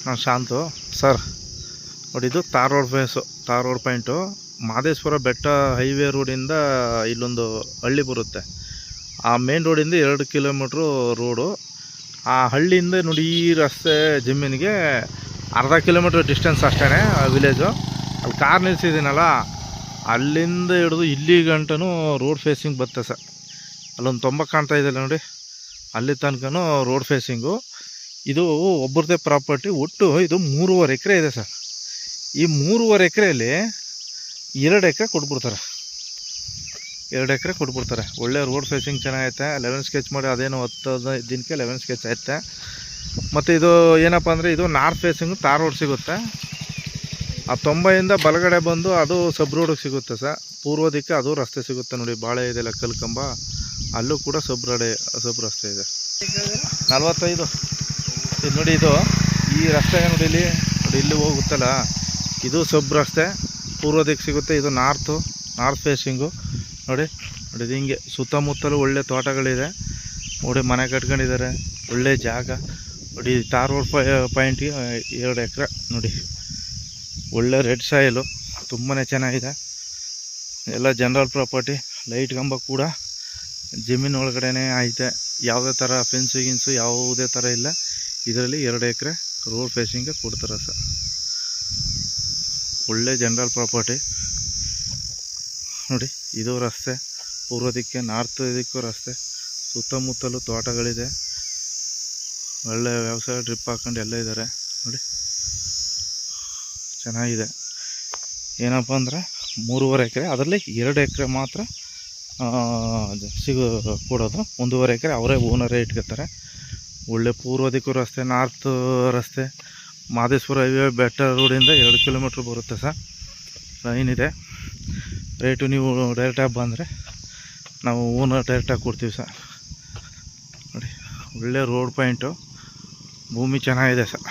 ನಾನು ಶಾಂತು ಸರ್. ನೋಡಿ, ಇದು tar road tar road point. Mahadeshwara Betta highway ರೋಡಿಂದ ಇಲ್ಲೊಂದು ಹಳ್ಳಿ ಬರುತ್ತೆ. ಆ ಮೇನ್ ರೋಡಿಂದ 2 ಕಿಲೋಮೀಟ್ರು ರೋಡು. ಆ ಹಳ್ಳಿಯಿಂದ ನೋಡಿ ಈ ರಸ್ತೆ ಜಮೀನಿಗೆ ಅರ್ಧ ಕಿಲೋಮೀಟ್ರ್ ಡಿಸ್ಟೆನ್ಸ್ ಅಷ್ಟೇ ಆ ವಿಲೇಜು. ಅಲ್ಲಿ ಕಾರ್ ನಿಲ್ಸಿದ್ದೀನಲ್ಲ, ಅಲ್ಲಿಂದ ಹಿಡಿದು ಇಲ್ಲಿ ಗಂಟನೂ ರೋಡ್ ಫೇಸಿಂಗ್ ಬರುತ್ತೆ ಸರ್. ಅಲ್ಲೊಂದು ತೊಂಬ ಕಾಣ್ತಾ ಇದೆಯಲ್ಲ ನೋಡಿ, ಅಲ್ಲಿ ತನಕನೂ ರೋಡ್ ಫೇಸಿಂಗು. ಇದು ಒಬ್ಬರದೇ ಪ್ರಾಪರ್ಟಿ. ಒಟ್ಟು ಇದು 3.5 ಎಕರೆ ಇದೆ ಸರ್. ಈ 3.5 ಎಕರೆಯಲ್ಲಿ 2 ಎಕರೆ ಕೊಟ್ಬಿಡ್ತಾರೆ. 2 ಎಕರೆ ಕೊಟ್ಬಿಡ್ತಾರೆ. ಒಳ್ಳೆ ರೋಡ್ ಫೇಸಿಂಗ್ ಚೆನ್ನಾಗೈತೆ. 11 ಸ್ಕೆಚ್ ಮಾಡಿ ಅದೇನು 10 ದಿನಕ್ಕೆ 11 ಸ್ಕೆಚ್ ಐತೆ. ಮತ್ತು ಇದು ಏನಪ್ಪ ಅಂದರೆ, ಇದು ನಾರ್ತ್ ಫೇಸಿಂಗು ತಾರ್ ರೋಡ್ ಸಿಗುತ್ತೆ. ಆ 90ಇಂದ ಬಲಗಡೆ ಬಂದು ಅದು ಸಬ್ ರೋಡಿಗೆ ಸಿಗುತ್ತೆ ಸರ್. ಪೂರ್ವ ದಿಕ್ಕೆ ಅದು ರಸ್ತೆ ಸಿಗುತ್ತೆ ನೋಡಿ, ಬಾಳೆ ಇದೆಲ್ಲ ಕಲ್ಕಂಬ, ಅಲ್ಲೂ ಕೂಡ ಸಬ್ ರಸ್ತೆ ಇದೆ. 45 ಇದು ನೋಡಿ. ಇದು ಈ ರಸ್ತೆಗೆ ನೋಡಿ, ಇಲ್ಲಿ ಹೋಗುತ್ತಲ್ಲ, ಇದು ಸಬ್ ರಸ್ತೆ. ಪೂರ್ವ ದಿಕ್ಕು ಸಿಗುತ್ತೆ. ಇದು ನಾರ್ತ್ ಫೇಸಿಂಗು ನೋಡಿ. ಇದು ಹಿಂಗೆ ಸುತ್ತಮುತ್ತಲು ಒಳ್ಳೆ ತೋಟಗಳಿದೆ ನೋಡಿ, ಮನೆ ಕಟ್ಕೊಂಡಿದ್ದಾರೆ, ಒಳ್ಳೆ ಜಾಗ ನೋಡಿ. ತಾರ್ ರೋಡ್ ಪಾಯಿಂಟ್ಗೆ 2 ಎಕರೆ ನೋಡಿ. ಒಳ್ಳೆ ರೆಡ್ ಸಾಯಿಲು, ತುಂಬಾ ಚೆನ್ನಾಗಿದೆ. ಎಲ್ಲ ಜನರಲ್ ಪ್ರಾಪರ್ಟಿ. ಲೈಟ್ ಕಂಬ ಕೂಡ ಜಮೀನು ಒಳಗಡೆ ಐತೆ. ಯಾವುದೇ ಥರ ಫೆನ್ಸು ಯಾವುದೇ ಥರ ಇಲ್ಲ. ಇದರಲ್ಲಿ 2 ಎಕರೆ ರೋಡ್ ಫೇಸಿಂಗ್ಗೆ ಕೊಡ್ತಾರೆ ಸರ್. ಒಳ್ಳೆ ಜನರಲ್ ಪ್ರಾಪರ್ಟಿ ನೋಡಿ. ಇದು ರಸ್ತೆ ಪೂರ್ವ ದಿಕ್ಕೆ, ನಾರ್ತ್ ದಿಕ್ಕು ರಸ್ತೆ. ಸುತ್ತಮುತ್ತಲು ತೋಟಗಳಿದೆ, ಒಳ್ಳೆ ವ್ಯವಸಾಯ ಡ್ರಿಪ್ ಹಾಕೊಂಡು ಎಲ್ಲ ಇದ್ದಾರೆ ನೋಡಿ. ಚೆನ್ನಾಗಿದೆ. ಏನಪ್ಪ ಅಂದರೆ 3.5 ಎಕರೆ, ಅದರಲ್ಲಿ 2 ಎಕರೆ ಮಾತ್ರ ಕೊಡೋದು. 1.5 ಎಕರೆ ಅವರೇ ಓನರೇ ಇಟ್ಕೊತಾರೆ. ಒಳ್ಳೆ ಪೂರ್ವ ದಿಕ್ಕು ರಸ್ತೆ, ನಾರ್ತ್ ರಸ್ತೆ, ಮಹದೇಶ್ವರ ಹೈವೇ ಬೆಟ್ಟ ರೋಡಿಂದ 2 ಕಿಲೋಮೀಟ್ರ್ ಬರುತ್ತೆ ಸರ್. ಲೈನ್ ಇದೆ. ರೇಟು ನೀವು ಡೈರೆಕ್ಟಾಗಿ ಬಂದರೆ ನಾವು ಓನರ್ ಡೈರೆಕ್ಟಾಗಿ ಕೊಡ್ತೀವಿ ಸರ್ ನೋಡಿ. ಒಳ್ಳೆ ರೋಡ್ ಪಾಯಿಂಟು, ಭೂಮಿ ಚೆನ್ನಾಗಿದೆ ಸರ್.